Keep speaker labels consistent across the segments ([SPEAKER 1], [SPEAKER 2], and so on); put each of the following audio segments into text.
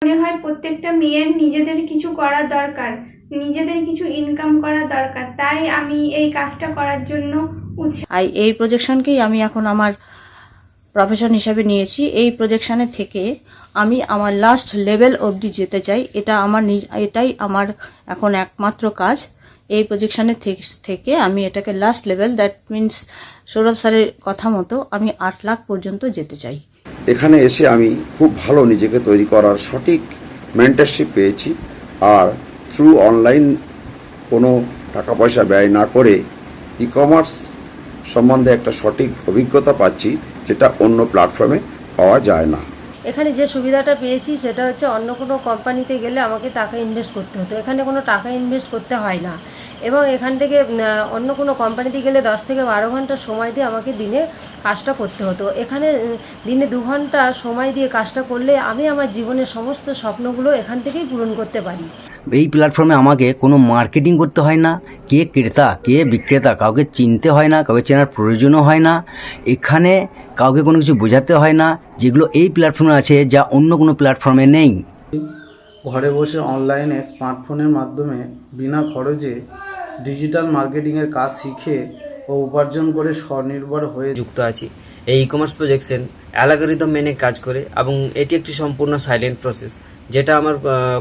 [SPEAKER 1] মনে হয় প্রত্যেকটা মেয়ের নিজেদের কিছু করা দরকার, নিজেদের কিছু ইনকাম করা দরকার, তাই আমি এই কাজটা করার জন্য
[SPEAKER 2] এই প্রজেকশনকেই আমি এখন আমার প্রফেশন হিসেবে নিয়েছি। এই প্রজেকশনের থেকে আমি আমার লাস্ট লেভেল অবধি যেতে চাই। এটাই আমার এখন একমাত্র কাজ। এই প্রজেকশনের থেকে আমি এটাকে last level, that means Sourav স্যারের কথা মতো আমি 8 লাখ পর্যন্ত যেতে চাই।
[SPEAKER 3] এখানে এসে আমি খুব ভালো নিজেকে তৈরি করার সঠিক মেন্টরশিপ পেয়েছি, আর থ্রু অনলাইন কোনো টাকা পয়সা ব্যয় না করে ই কমার্স সম্বন্ধে একটা সঠিক অভিজ্ঞতা পাচ্ছি, যেটা অন্য প্ল্যাটফর্মে পাওয়া যায় না।
[SPEAKER 4] এখানে যে সুবিধাটা পেয়েছি সেটা হচ্ছে অন্য কোনো কোম্পানিতে গেলে আমাকে টাকা ইনভেস্ট করতে হতো, এখানে কোনো টাকা ইনভেস্ট করতে হয় না। এবং এখান থেকে অন্য কোনো কোম্পানিতে গেলে 10 থেকে 12 ঘন্টা সময় দিয়ে আমাকে দিনে কাজটা করতে হতো। এখানে দিনে 2 ঘন্টা সময় দিয়ে কাজটা করলে আমি আমার জীবনের সমস্ত স্বপ্নগুলো এখান থেকেই পূরণ করতে পারি।
[SPEAKER 5] এই প্ল্যাটফর্মে আমাকে কোনো মার্কেটিং করতে হয় না, কে ক্রেতা কে বিক্রেতা কাউকে চিনতে হয় না, কাউকে চেনার প্রয়োজনও হয় না। এখানে কাউকে কোনো কিছু বোঝাতে হয় না, যেগুলো এই প্ল্যাটফর্মে আছে যা অন্য কোনো প্ল্যাটফর্মে নেই।
[SPEAKER 6] ঘরে বসে অনলাইনে স্মার্টফোনের মাধ্যমে বিনা খরচে ডিজিটাল মার্কেটিংয়ের কাজ শিখে ও উপার্জন করে স্বনির্ভর হয়ে
[SPEAKER 7] যুক্ত আছি। এই ই কমার্স প্রজেকশন অ্যালগরিদম মেনে কাজ করে এবং এটি একটি সম্পূর্ণ সাইলেন্ট প্রসেস, যেটা আমার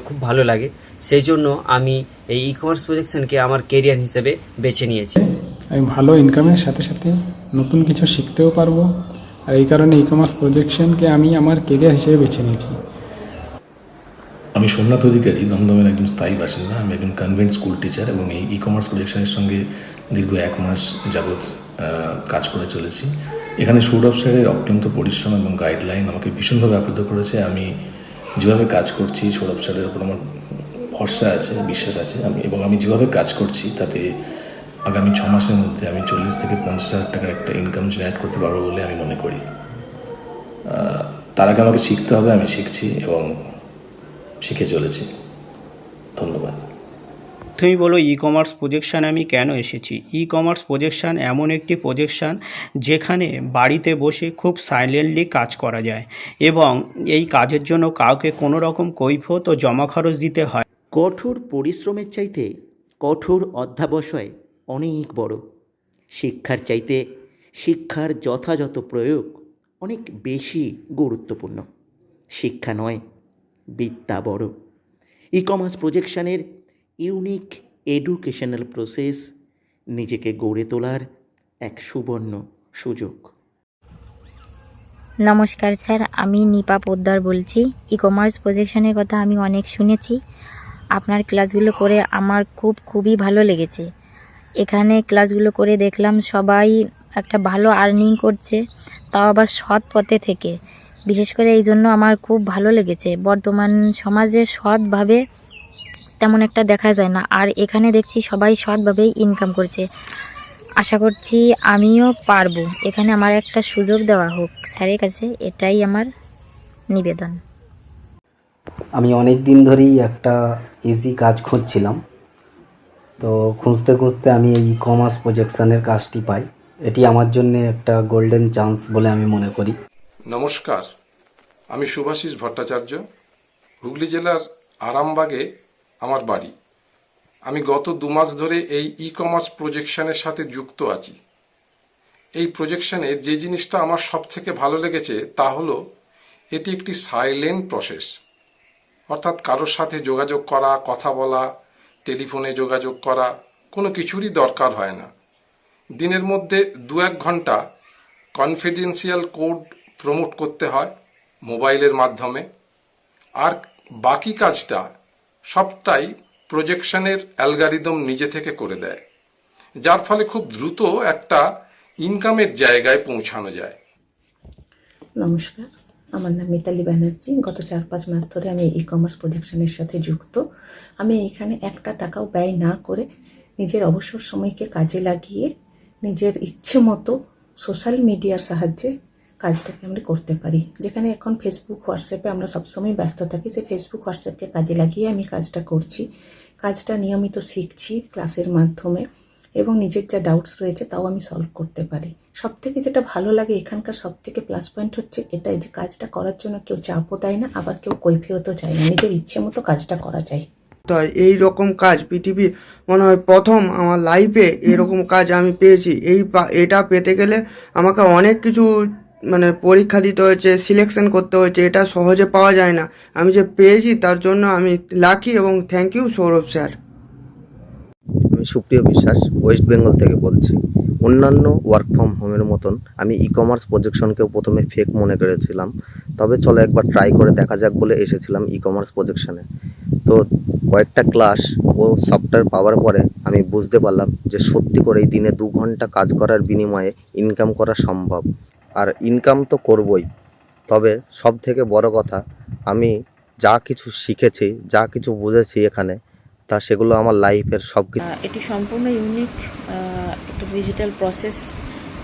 [SPEAKER 7] খুব ভালো লাগে। সেই জন্য আমি এই ই কমার্স প্রজেকশনকে আমার কেরিয়ার হিসেবে বেছে নিয়েছি।
[SPEAKER 8] আমি ভালো ইনকামের সাথে সাথে নতুন কিছু শিখতেও পারবো, আর এই কারণে ই কমার্স প্রজেকশনকে আমি আমার কেরিয়ার হিসেবে বেছে নিয়েছি।
[SPEAKER 9] আমি সোমনাথ অধিকারী, দমদমের একজন স্থায়ী বাসিন্দা। আমি একজন কনভেন্ট স্কুল টিচার এবং এই ই কমার্স প্রজেকশনের সঙ্গে দীর্ঘ 1 মাস যাবৎ কাজ করে চলেছি। এখানে সৌরভ স্যারের অক্লান্ত পরিশ্রম এবং গাইডলাইন আমাকে ভীষণভাবে আপ্লুত করেছে। আমি যেভাবে কাজ করছি সৌরভ স্যারের উপর আমার ভরসা আছে, বিশ্বাস আছে। আমি যেভাবে কাজ করছি তাতে আগামী 6 মাসের মধ্যে আমি 40 থেকে 50 হাজার টাকার একটা ইনকাম জেনারেট করতে পারবো বলে আমি মনে করি। তার আগে আমাকে শিখতে হবে, আমি শিখছি এবং শিখে চলেছি। ধন্যবাদ।
[SPEAKER 10] তুমি বলো ই কমার্স প্রজেকশানে আমি কেন এসেছি। ই কমার্স প্রজেকশান এমন একটি প্রজেকশান যেখানে বাড়িতে বসে খুব সাইলেন্টলি কাজ করা যায় এবং এই কাজের জন্য কাউকে কোনো রকম কৈফিয়ত ও জমা খরচ দিতে হয়।
[SPEAKER 11] কঠোর পরিশ্রমের চাইতে কঠোর অধ্যাবসায় অনেক বড়। শিক্ষার চাইতে শিক্ষার যথাযথ প্রয়োগ অনেক বেশি গুরুত্বপূর্ণ। শিক্ষা নয়, বিদ্যা বড়। ই কমার্স প্রজেকশানের ইউনিক এডুকেশনাল প্রসেস নিজেকে গড়ে তোলার এক সুবর্ণ সুযোগ।
[SPEAKER 12] নমস্কার স্যার, আমি নিপা পোদ্দার বলছি। ই কমার্স প্রজেকশনের কথা আমি অনেক শুনেছি। আপনার ক্লাসগুলো করে আমার খুবই ভালো লেগেছে। এখানে ক্লাসগুলো করে দেখলাম সবাই একটা ভালো আর্নিং করছে, তাও আবার সৎ পথে থেকে। বিশেষ করে এই জন্য আমার খুব ভালো লেগেছে। বর্তমান সমাজে সৎভাবে তেমন একটা দেখা যায় না, আর এখানে দেখছি সবাই সৎভাবেই ইনকাম করছে। আশা করছি আমিও পারবো। এখানে আমার একটা সুযোগ দেওয়া হোক স্যারের কাছে, এটাই আমার নিবেদন।
[SPEAKER 13] আমি অনেক দিন ধরেই একটা ইজি কাজ খুঁজছিলাম, তো খুঁজতে খুঁজতে আমি এই ই কমার্স প্রজেকশনের কাজটি পাই। এটি আমার জন্য একটা গোল্ডেন চান্স বলে আমি মনে করি।
[SPEAKER 14] নমস্কার, আমি শুভাশিস ভট্টাচার্য। হুগলি জেলার আরামবাগে আমার বাড়ি। আমি গত 2 মাস ধরে এই ই কমার্স প্রজেকশনের সাথে যুক্ত আছি। এই প্রজেকশনে যে জিনিসটা আমার সব থেকে ভালো লেগেছে তা হলো এটি একটি সাইলেন্ট প্রসেস, অর্থাৎ কারোর সাথে যোগাযোগ করা, কথা বলা, টেলিফোনে যোগাযোগ করা কোনো কিছুরই দরকার হয় না। দিনের মধ্যে 2-1 ঘন্টা কনফিডেন্সিয়াল কোড প্রমোট করতে হয় মোবাইলের মাধ্যমে, আর বাকি কাজটা সবটাই প্রজেকশনের অ্যালগরিদম নিজে থেকে করে দেয়, যার ফলে খুব দ্রুত একটা ইনকামের জায়গায় পৌঁছানো যায়।
[SPEAKER 15] নমস্কার, আমার নাম মিতালি ব্যানার্জি। গত 4-5 মাস ধরে আমি ই কমার্স প্রজেকশনের সাথে যুক্ত। আমি এখানে একটা টাকাও ব্যয় না করে নিজের অবসর সময়কে কাজে লাগিয়ে নিজের ইচ্ছে মতো সোশ্যাল মিডিয়ার সাহায্যে কাজটাকে আমরা করতে পারি। যেখানে এখন ফেসবুক, হোয়াটসঅ্যাপে আমরা সবসময় ব্যস্ত থাকি, সেই ফেসবুক, হোয়াটসঅ্যাপকে কাজে লাগিয়ে আমি কাজটা করছি। কাজটা নিয়মিত শিখছি ক্লাসের মাধ্যমে এবং নিজের যা ডাউটস রয়েছে তাও আমি সলভ করতে পারি। সবথেকে যেটা ভালো লাগে এখানকার সবথেকে প্লাস পয়েন্ট হচ্ছে এটাই যে কাজটা করার জন্য কেউ চাপও দেয় না, আবার কেউ কৈফিয়তও চায় না, নিজের ইচ্ছে মতো কাজটা করা যায়।
[SPEAKER 16] তাই এই রকম কাজ পৃথিবীর মনে হয় প্রথম আমার লাইফে এরকম কাজ আমি পেয়েছি। এটা পেতে গেলে আমাকে অনেক কিছু মানে পরীক্ষা দিতে হয়েছে, সিলেকশন করতে হয়েছে, এটা সহজে পাওয়া যায় না। আমি যে পেয়েছি তার জন্য আমি লাকি এবং থ্যাংক ইউ সৌরভ স্যার।
[SPEAKER 17] আমি সুপ্রিয় বিশ্বাস ওয়েস্ট বেঙ্গল থেকে বলছি। অন্যান্য ওয়ার্ক ফ্রম হোমের মতন আমি ই কমার্স প্রজেকশনকেও প্রথমে ফেক মনে করেছিলাম, তবে চলো একবার ট্রাই করে দেখা যাক বলে এসেছিলাম ই কমার্স প্রজেকশনে। তো কয়েকটা ক্লাস ও সফটওয়্যার পাওয়ার পরে আমি বুঝতে পারলাম যে সত্যি করে এই দিনে 2 ঘন্টা কাজ করার বিনিময়ে ইনকাম করা সম্ভব। আর ইনকাম তো করবই, তবে সব থেকে বড় কথা আমি যা কিছু শিখেছি, যা কিছু বুঝেছি এখানে, তা সেগুলো আমার লাইফের সব কিছু।
[SPEAKER 2] এটি সম্পূর্ণ ইউনিক একটা ডিজিটাল প্রসেস,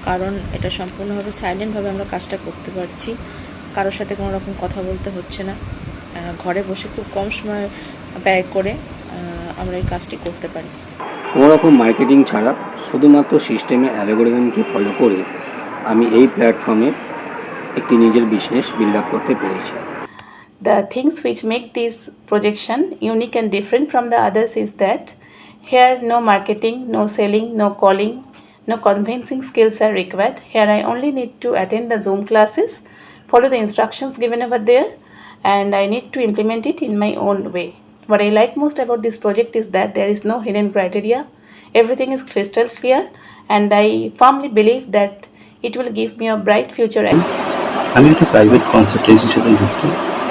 [SPEAKER 2] কারণ এটা সম্পূর্ণভাবে সাইলেন্টভাবে আমরা কাজটা করতে পারছি, কারোর সাথে কোনো রকম কথা বলতে হচ্ছে না। ঘরে বসে খুব কম সময় ব্যয় করে আমরা এই কাজটি করতে পারি।
[SPEAKER 10] কোনো রকম মার্কেটিং ছাড়া শুধুমাত্র সিস্টেমে অ্যালগরিদমকে ফলো করে আমি এই প্ল্যাটফর্মে একটি নিজের বিজনেস বিল্ড আপ করতে পেরেছি।
[SPEAKER 18] The things which make this projection unique and different from the others is that here no marketing, no selling, no calling, no convincing skills are required. Here I only need to attend the Zoom classes, follow the instructions given over there, and I need to implement it in my own way. What I like most about this project is that there is no hidden criteria. Everything is crystal clear, and I firmly believe that it will give me a bright future.
[SPEAKER 9] আমি একটা private কনসালটেন্সির সাথে যুক্ত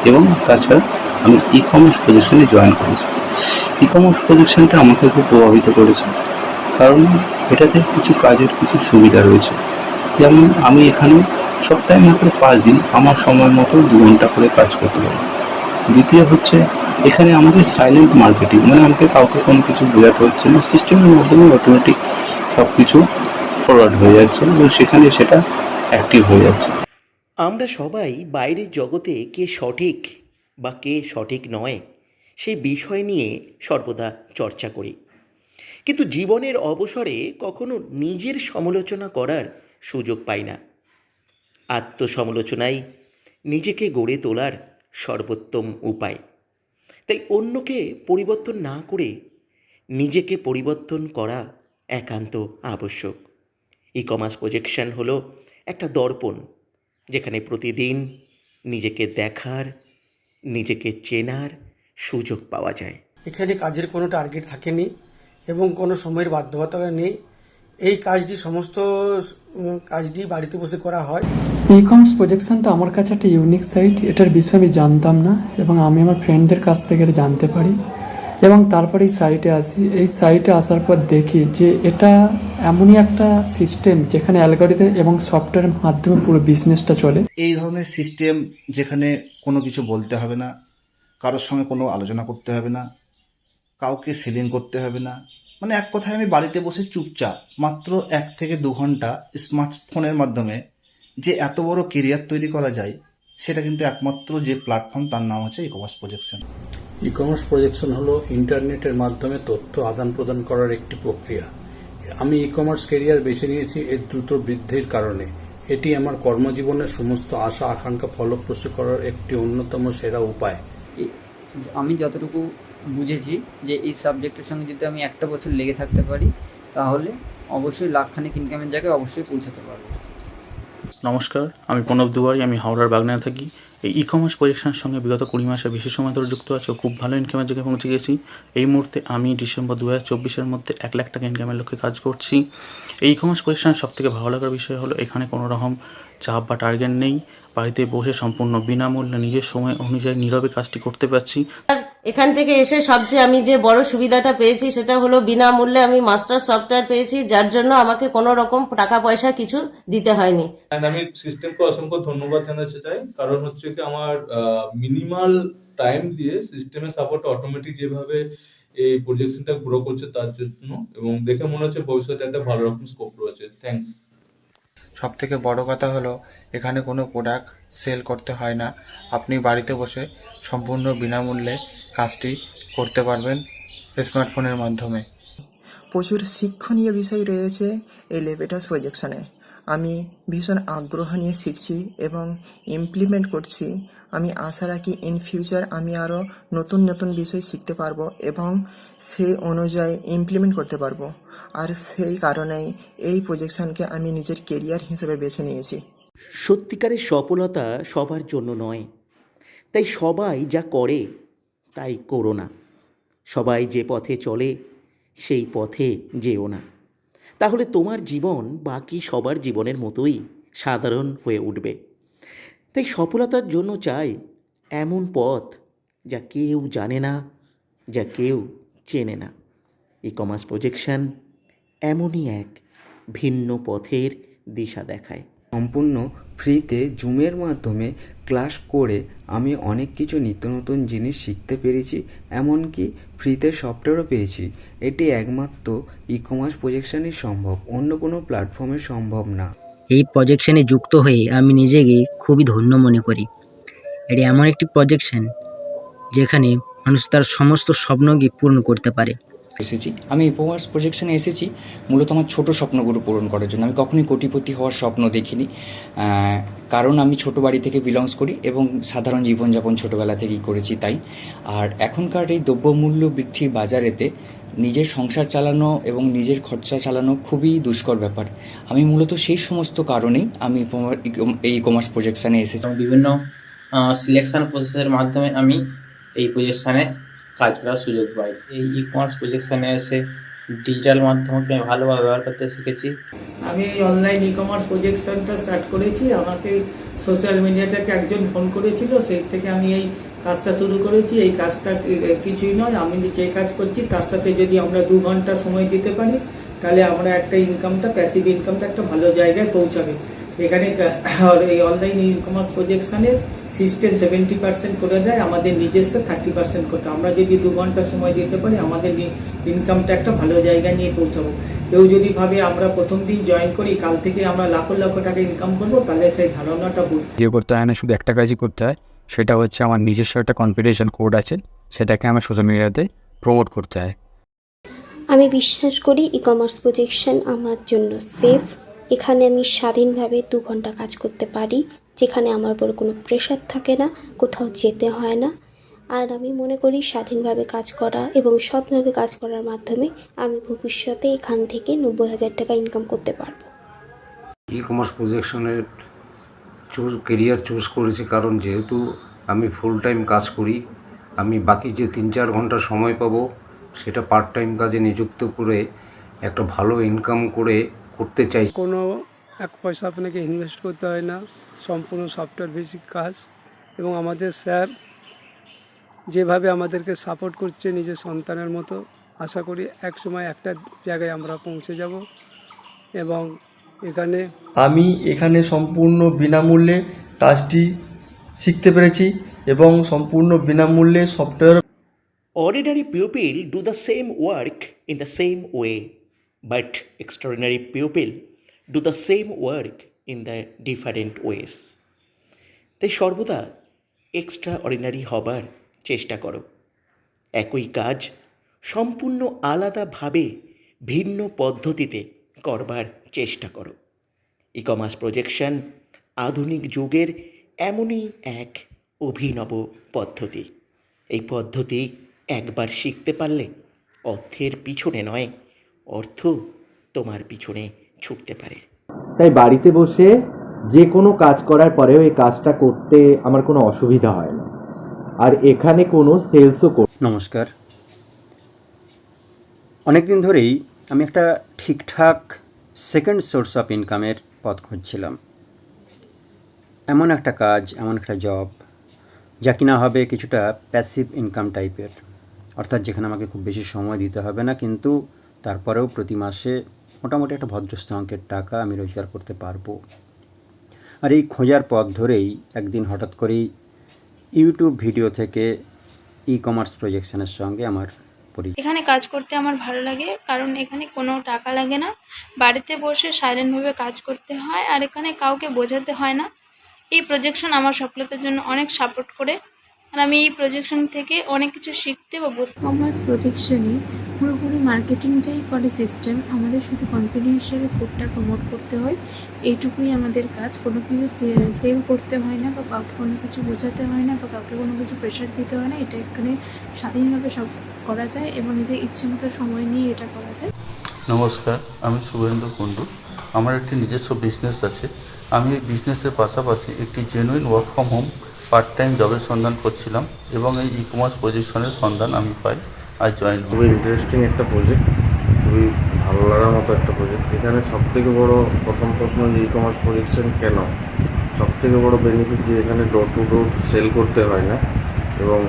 [SPEAKER 9] এবং তাছাড়া আমি e commerce প্রজেকশনে join করেছি। E commerce প্রজেকশনটা আমাকে খুব প্রভাবিত করেছে, কারণ এটাতে কিছু কাজের কিছু সুবিধা রয়েছে। যেমন আমি এখানে সপ্তাহে মাত্র 5 দিন আমার সময় মতো 2 ঘন্টা করে কাজ করতে পারি। দ্বিতীয় হচ্ছে এখানে আমাদের সাইলেন্ট মার্কেটিং, মানে আমাকে কাউকে কোনো কিছু বোঝাতে হচ্ছে না, সিস্টেমের মাধ্যমে অটোমেটিক সব কিছু ফরওয়ার্ড হয়ে যাচ্ছে এবং সেখানে সেটা অ্যাক্টিভ হয়ে যাচ্ছে।
[SPEAKER 11] আমরা সবাই বাইরের জগতে কে সঠিক বা কে সঠিক নয় সেই বিষয় নিয়ে সর্বদা চর্চা করি, কিন্তু জীবনের অবসরে কখনো নিজের সমালোচনা করার সুযোগ পাই না। আত্মসমালোচনাই নিজেকে গড়ে তোলার সর্বোত্তম উপায়। তাই অন্যকে পরিবর্তন না করে নিজেকে পরিবর্তন করা একান্ত আবশ্যক। ই কমার্স প্রজেকশন হলো একটা দর্পণ, যেখানে প্রতিদিন নিজেকে দেখার, নিজেকে চেনার সুযোগ পাওয়া যায়।
[SPEAKER 19] এখানে কাজের কোনো টার্গেট থাকেনি এবং কোনো সময়ের বাধ্যবাধকতা নেই। এই কাজটি সমস্ত কাজটি বাড়িতে বসে করা হয়।
[SPEAKER 8] ই কমার্স প্রজেকশনটা আমার কাছে একটা ইউনিক সাইট, এটার বিষয়ে আমি জানতাম না এবং আমি আমার ফ্রেন্ডদের কাছ থেকে এটা জানতে পারি এবং তারপরে এই সাইটে আসি। এই সাইটে আসার পর দেখি যে এটা এমনই একটা সিস্টেম যেখানে অ্যালগরিদম এবং সফটওয়্যারের মাধ্যমে পুরো বিজনেসটা চলে।
[SPEAKER 20] এই ধরনের সিস্টেম যেখানে কোনো কিছু বলতে হবে না, কারোর সঙ্গে কোনো আলোচনা করতে হবে না, কাউকে সেলিং করতে হবে না, মানে এক কথায় আমি বাড়িতে বসে চুপচাপ মাত্র 1 থেকে 2 ঘন্টা স্মার্টফোনের মাধ্যমে যে এত বড় কেরিয়ার তৈরি করা যায়, সেটা কিন্তু একমাত্র যে প্ল্যাটফর্ম তার নাম হচ্ছে e commerce projection.
[SPEAKER 21] E commerce projection হলো ইন্টারনেটের মাধ্যমে তথ্য আদান প্রদান করার একটি প্রক্রিয়া। আমি ই কমার্স কেরিয়ার বেছে নিয়েছি এর দ্রুত বৃদ্ধির কারণে। এটি আমার কর্মজীবনের সমস্ত আশা আকাঙ্ক্ষা ফলপ্রসূ করার একটি অন্যতম সেরা উপায়।
[SPEAKER 22] আমি যতটুকু বুঝেছি যে এই সাবজেক্টের সঙ্গে যদি আমি 1 বছর লেগে থাকতে পারি, তাহলে অবশ্যই লাখখানেক ইনকামের জায়গায় অবশ্যই পৌঁছাতে পারবো।
[SPEAKER 23] নমস্কার, আমি প্রণব দুয়ারি, আমি হাওড়ার বাগনায় থাকি। এই ই কমার্স প্রজেকশনের সঙ্গে বিগত 20 মাসের বেশি সময় ধরে যুক্ত আছে, খুব ভালো ইনকামের জায়গায় পৌঁছে গেছি। এই মুহূর্তে আমি ডিসেম্বর 2024-এর মধ্যে 1 লাখ টাকা ইনকামের লক্ষ্যে কাজ করছি। এই ই কমার্স প্রজেকশনের সবথেকে ভালো লাগার বিষয় হলো এখানে কোনো রকম চাপ বা টার্গেট নেই। বাড়িতে বসে সম্পূর্ণ বিনামূল্যে নিজের সময় অনুযায়ী নীরবে কাজটি করতে পারছি।
[SPEAKER 4] এখান থেকে এসে সবচেয়ে আমি যে বড় সুবিধাটা পেয়েছি সেটা হলো বিনামূল্যে আমি মাস্টার সফটওয়্যার পেয়েছি, যার জন্য আমাকে কোনো রকম টাকা পয়সা কিছু দিতে হয়নি।
[SPEAKER 24] আমি সিস্টেমকে অসংখ্য ধন্যবাদ জানাতে চাই, কারণ হচ্ছে কি আমার মিনিমাল টাইম দিয়ে সিস্টেমের সাপোর্ট অটোমেটিক যেভাবে এই প্রজেকশনটা গ্রো করছে তার জন্য, এবং দেখে মনে হচ্ছে ভবিষ্যতে একটা ভালো রকম স্কোপ রয়েছে। থ্যাঙ্কস।
[SPEAKER 25] সব থেকে বড় কথা হলো এখানে কোনো প্রোডাক্ট সেল করতে হয় না, আপনি বাড়িতে বসে সম্পূর্ণ বিনামূল্যে কাজটি করতে পারবেন স্মার্টফোনের মাধ্যমে।
[SPEAKER 1] প্রচুর শিক্ষণীয় বিষয় রয়েছে এই লেভিটাস প্রজেকশনে। আমি ভীষণ আগ্রহ নিয়ে শিখছি এবং ইমপ্লিমেন্ট করছি। আমি আশা রাখি ইন ফিউচার আমি আরও নতুন নতুন বিষয় শিখতে পারবো এবং সেই অনুযায়ী ইমপ্লিমেন্ট করতে পারবো। আর সেই কারণেই এই প্রজেকশনকে আমি নিজের কেরিয়ার হিসেবে বেছে নিয়েছি।
[SPEAKER 11] সত্যিকারের সফলতা সবার জন্য নয়, তাই সবাই যা করে তাই করো না। সবাই যে পথে চলে সেই পথে যেও না, তাহলে তোমার জীবন বাকি সবার জীবনের মতোই সাধারণ হয়ে উঠবে। তাই সফলতার জন্য চাই এমন পথ যা কেউ জানে না, যা কেউ চেনে না। ই কমার্স প্রজেকশন এমনই এক ভিন্ন পথের দিশা দেখায়।
[SPEAKER 3] সম্পূর্ণ ফ্রিতে জুমের মাধ্যমে ক্লাস করে আমি অনেক কিছু নিত্য নতুন জিনিস শিখতে পেরেছি, এমনকি ফ্রিতে সফটওয়্যারও পেয়েছি। এটি একমাত্র ই কমার্স প্রজেকশনই সম্ভব, অন্য কোনো প্ল্যাটফর্মে সম্ভব না।
[SPEAKER 5] এই প্রজেকশনে যুক্ত হয়ে আমি নিজেকে খুবই ধন্য মনে করি। এটি এমন একটি প্রজেকশন যেখানে মানুষ তার সমস্ত স্বপ্নকে পূরণ করতে পারে।
[SPEAKER 6] আমি ই কমার্স প্রজেকশনে এসেছি মূলত আমার ছোট স্বপ্নগুলো পূরণ করার জন্য। আমি কখনোই কোটিপতি হওয়ার স্বপ্ন দেখিনি, কারণ আমি ছোট বাড়ি থেকে বিলংস করি এবং সাধারণ জীবনযাপন ছোটোবেলা থেকেই করেছি তাই। আর এখনকার এই দ্রব্যমূল্য বৃদ্ধির বাজারেতে নিজের সংসার চালানো এবং নিজের খরচা চালানো খুবই দুষ্কর ব্যাপার। আমি মূলত সেই সমস্ত কারণেই আমি এই ই কমার্স প্রজেকশানে এসেছি।
[SPEAKER 7] বিভিন্ন সিলেকশন প্রসেসের মাধ্যমে আমি এই প্রজেকশানে কাজ করার সুযোগ পাই। এই ই কমার্স প্রজেকশানে এসে ডিজিটাল মাধ্যমকে আমি ভালোভাবে ব্যবহার করতে শিখেছি।
[SPEAKER 26] আমি এই অনলাইন ই কমার্স প্রজেকশনটা স্টার্ট করেছি। আমাকে সোশ্যাল মিডিয়াটাকে একজন ফোন করেছিল, সেই থেকে আমি এই কাজটা শুরু করেছি। এই কাজটা কিছুই নয়, আমি যে কাজ করছি তার সাথে যদি আমরা 2 ঘন্টা সময় দিতে পারি তাহলে আমরা একটা ইনকামটা, প্যাসিভ ইনকামটা একটা ভালো জায়গায় পৌঁছাবে। এখানে এই অনলাইন ই কমার্স প্রজেকশনের সিস্টেম 70% করে দেয়, আমাদের নিজস্ব 30% করতে। আমরা যদি 2 ঘন্টা সময় দিতে পারি আমাদের ইনকামটা একটা ভালো জায়গায় নিয়ে পৌঁছাবো। কেউ যদি ভাবে আমরা প্রথম দিন জয়েন করি কাল থেকে আমরা লাখ লাখ টাকা ইনকাম করবো, তাহলে সেই ধারণাটা ভুল।
[SPEAKER 27] করতে হয় না, শুধু একটা কাজই করতে হয়, সেটা হচ্ছে আমার নিজস্ব একটা কনফিডেন্সিয়াল কোড আছে, সেটাকে আমার সোশ্যাল মিডিয়াতে প্রমোট করতে হয়।
[SPEAKER 28] আমি বিশ্বাস করি ই কমার্স প্রজেকশন আমার জন্য সেফ। এখানে আমি স্বাধীনভাবে 2 ঘন্টা কাজ করতে পারি, যেখানে আমার উপর কোনো প্রেশার থাকে না, কোথাও যেতে হয় না। আর আমি মনে করি স্বাধীনভাবে কাজ করা এবং সৎভাবে কাজ করার মাধ্যমে আমি ভবিষ্যতে এখান থেকে 90,000 টাকা ইনকাম করতে পারবো।
[SPEAKER 29] ই কমার্স প্রজেকশনের কেরিয়ার চুজ করেছি কারণ যেহেতু আমি ফুল টাইম কাজ করি, আমি বাকি যে 3-4 ঘন্টা সময় পাবো সেটা পার্ট টাইম কাজে নিযুক্ত করে একটা ভালো ইনকাম করতে চাই।
[SPEAKER 30] কোনো এক পয়সা আপনাকে ইনভেস্ট করতে হয় না, সম্পূর্ণ সফটওয়্যার বেসিক কাজ। এবং আমাদের স্যার যেভাবে আমাদেরকে সাপোর্ট করছে নিজের সন্তানের মতো, আশা করি একসময় একটা জায়গায় আমরা পৌঁছে যাব। এবং
[SPEAKER 31] আমি এখানে সম্পূর্ণ বিনামূল্যে কাজটি শিখতে পেরেছি এবং সম্পূর্ণ বিনামূল্যে software.
[SPEAKER 11] Ordinary people do the same work in the same way, but extraordinary people do the same work in the different ways. তাই সর্বদা এক্সট্রা অর্ডিনারি হবার চেষ্টা করো। একই কাজ সম্পূর্ণ আলাদাভাবে ভিন্ন পদ্ধতিতে করবার চেষ্টা করো। ই কমার্স প্রজেকশন আধুনিক যুগের এমনই এক অভিনব পদ্ধতি। এই পদ্ধতি একবার শিখতে পারলে অর্থের পিছনে নয়, অর্থ তোমার পিছনে ছুটতে পারে।
[SPEAKER 32] তাই বাড়িতে বসে যে কোনো কাজ করার পরেও এই কাজটা করতে আমার কোনো অসুবিধা হয় না, আর এখানে কোনো সেলসও
[SPEAKER 33] নমস্কার। অনেক দিন ধরেই আমি একটা ঠিকঠাক সেকেন্ড সোর্স অফ ইনকামের পথ খুঁজছিলাম। এমন একটা কাজ, এমন একটা জব যা কিনা হবে কিছুটা প্যাসিভ ইনকাম টাইপের, অর্থাৎ যেখানে আমাকে খুব বেশি সময় দিতে হবে না, কিন্তু তারপরেও প্রতি মাসে মোটামুটি একটা ভদ্রস্থ অঙ্কের টাকা আমি রোজগার করতে পারবো। আর এই খোঁজার পথ ধরেই একদিন হঠাৎ করেই ইউটিউব ভিডিও থেকে ই কমার্স প্রজেকশনের সঙ্গে আমার
[SPEAKER 34] এখানে কাজ করতে আমার ভালো লাগে, কারণ এখানে কোনো টাকা লাগে না, বাড়িতে বসে সাইলেন্টভাবে কাজ করতে হয়, আর এখানে কাউকে বোঝাতে হয় না। এই প্রজেকশন আমার সফলতার জন্য অনেক সাপোর্ট করে, আর আমি এই প্রজেকশন থেকে অনেক কিছু শিখতে বা বুঝতে
[SPEAKER 2] কমার্স প্রজেকশনে পুরোপুরি মার্কেটিংটাই করে সিস্টেম। আমাদের শুধু কোম্পানি হিসেবে কোডটা প্রমোট করতে হয়, এইটুকুই আমাদের কাজ। কোনো কিছু সেল করতে হয় না বা কাউকে কোনো কিছু বোঝাতে হয় না বা কাউকে কোনো কিছু প্রেশার দিতে হয় না। এটা এখানে স্বাধীনভাবে সব করা যায় এবং নিজের ইচ্ছে মতো সময় নিয়ে এটা করা যায়।
[SPEAKER 24] নমস্কার, আমি শুভেন্দু কুণ্ডু। আমার একটি নিজস্ব বিজনেস আছে। আমি এই বিজনেসের পাশাপাশি একটি genuine work from home part time জবের সন্ধান করছিলাম এবং এই ই কমার্স প্রজেকশনের সন্ধান আমি পাই আর জয়েন।
[SPEAKER 8] খুবই ইন্টারেস্টিং একটা প্রজেক্ট, খুবই ভালো লাগার মতো একটা প্রজেক্ট। এখানে সবথেকে বড় প্রথম প্রশ্ন যে ই কমার্স প্রজেকশন কেন, সবথেকে বড় বেনিফিট যে এখানে ডোর টু ডোর সেল করতে হয় না এবং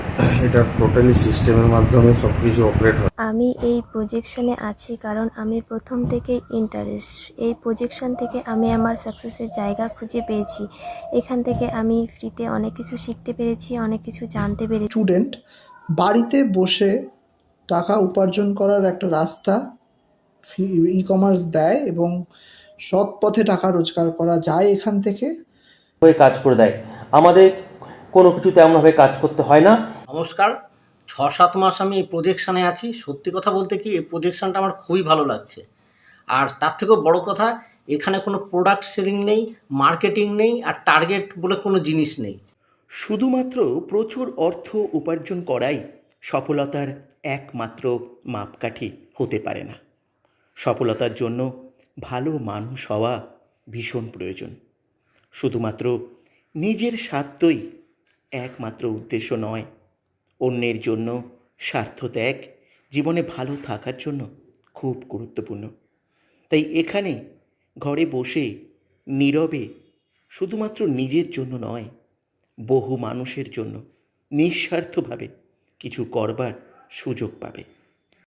[SPEAKER 8] এটা টোটালি সিস্টেমের মাধ্যমে সব কিছু অপারেট হয়।
[SPEAKER 28] আমি এই প্রজেকশনে আছি কারণ আমি প্রথম থেকেই ইন্টারেস্ট। এই প্রজেকশন থেকে আমি আমার সাকসেসের জায়গা খুঁজে পেয়েছি। এখান থেকে আমি ফ্রিতে অনেক কিছু শিখতে পেরেছি, অনেক কিছু জানতে পেরেছি।
[SPEAKER 9] স্টুডেন্ট বাড়িতে বসে টাকা উপার্জন করার একটা রাস্তা ই কমার্স দেয় এবং সৎ পথে টাকা রোজগার করা যায় এখান থেকে।
[SPEAKER 10] হয়ে কাজ করে দেয়, আমাদের কোনো কিছু তেমনভাবে কাজ করতে হয় না।
[SPEAKER 12] নমস্কার, 6-7 মাস আমি এই প্রজেকশানে আছি। সত্যি কথা বলতে কি, এই প্রজেকশানটা আমার খুবই ভালো লাগছে। আর তার থেকেও বড় কথা, এখানে কোনো প্রোডাক্ট সেলিং নেই, মার্কেটিং নেই, আর টার্গেট বলে কোনো জিনিস নেই।
[SPEAKER 11] শুধুমাত্র প্রচুর অর্থ উপার্জন করাই সফলতার একমাত্র মাপকাঠি হতে পারে না। সফলতার জন্য ভালো মানুষ হওয়া ভীষণ প্রয়োজন। শুধুমাত্র নিজের স্বার্থই একমাত্র উদ্দেশ্য নয়, অন্যের জন্য স্বার্থ ত্যাগ জীবনে ভালো থাকার জন্য খুব গুরুত্বপূর্ণ। তাই এখানে ঘরে বসে নীরবে শুধুমাত্র নিজের জন্য নয়, বহু মানুষের জন্য নিঃস্বার্থভাবে কিছু করবার সুযোগ পাবে।